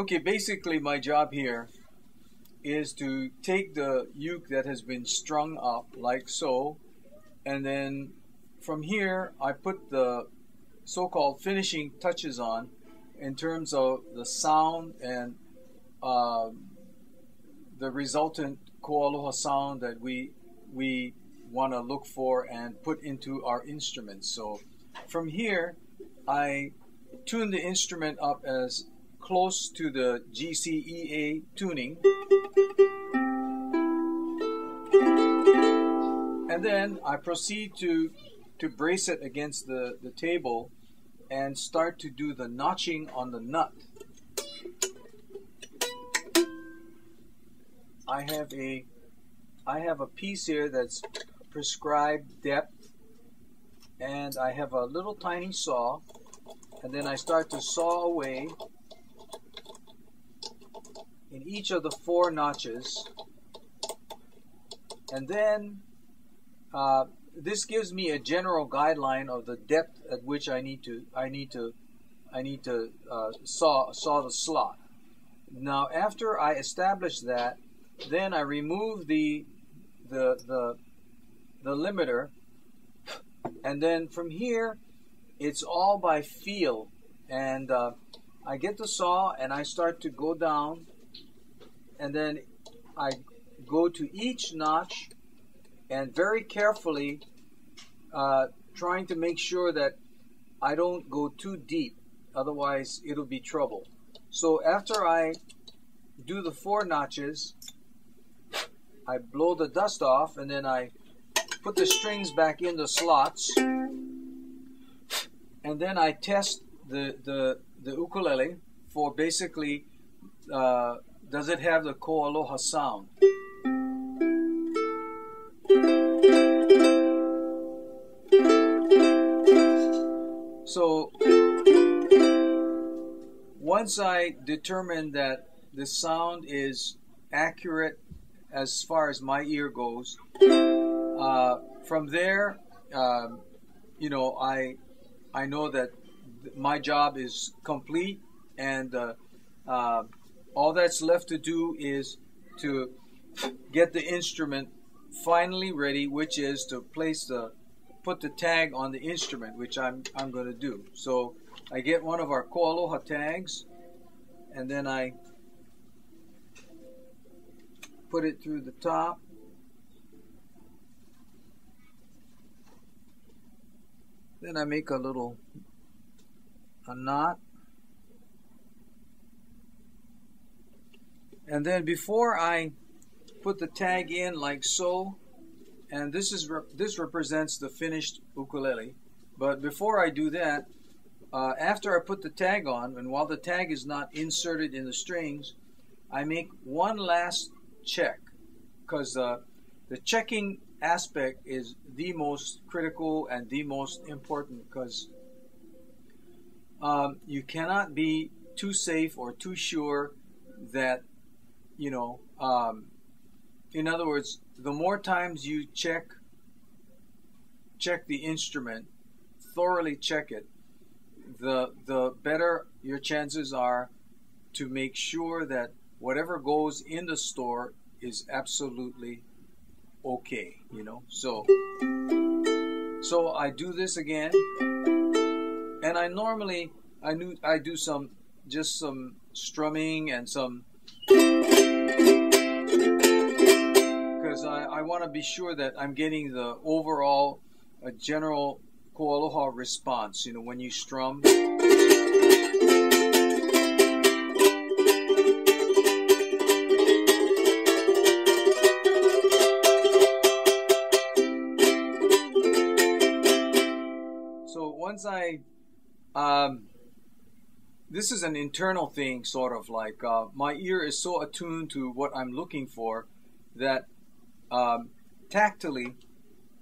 Okay, basically my job here is to take the uke that has been strung up like so, and then from here I put the so-called finishing touches on in terms of the sound and the resultant KoAloha sound that we want to look for and put into our instruments. So from here I tune the instrument up as close to the GCEA tuning, and then I proceed to brace it against the table and start to do the notching on the nut. I have a piece here that's prescribed depth, and I have a little tiny saw, and then I start to saw away in each of the 4 notches, and then this gives me a general guideline of the depth at which I need to saw the slot. Now, after I establish that, then I remove the limiter, and then from here it's all by feel, and I get the saw and I start to go down, and then I go to each notch and very carefully trying to make sure that I don't go too deep, otherwise it'll be trouble. So after I do the 4 notches, I blow the dust off, and then I put the strings back in the slots, and then I test the ukulele for basically does it have the KoAloha sound. So once I determine that the sound is accurate as far as my ear goes, from there, you know, I know that my job is complete, and all that's left to do is to get the instrument finally ready, which is to put the tag on the instrument, which I'm going to do. So I get one of our KoAloha tags, and then I put it through the top, then I make a knot, and then before I put the tag in like so, and this represents the finished ukulele, but before I do that, after I put the tag on, and while the tag is not inserted in the strings, I make one last check, because the checking aspect is the most critical and the most important, because you cannot be too safe or too sure that, you know, in other words, the more times you check the instrument, thoroughly check it, the better your chances are to make sure that whatever goes in the store is absolutely okay, you know. So I do this again, and I normally I do some strumming and some, because I want to be sure that I'm getting the overall general KoAloha response, you know, when you strum. Once this is an internal thing, sort of like my ear is so attuned to what I'm looking for that tactily,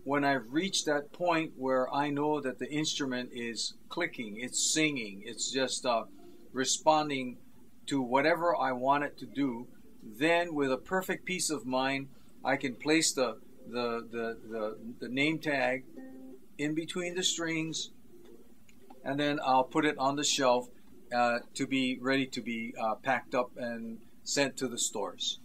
when I've reached that point where I know that the instrument is clicking, it's singing, it's just responding to whatever I want it to do, then with a perfect peace of mind, I can place the name tag in between the strings, and then I'll put it on the shelf, to be ready to be packed up and sent to the stores.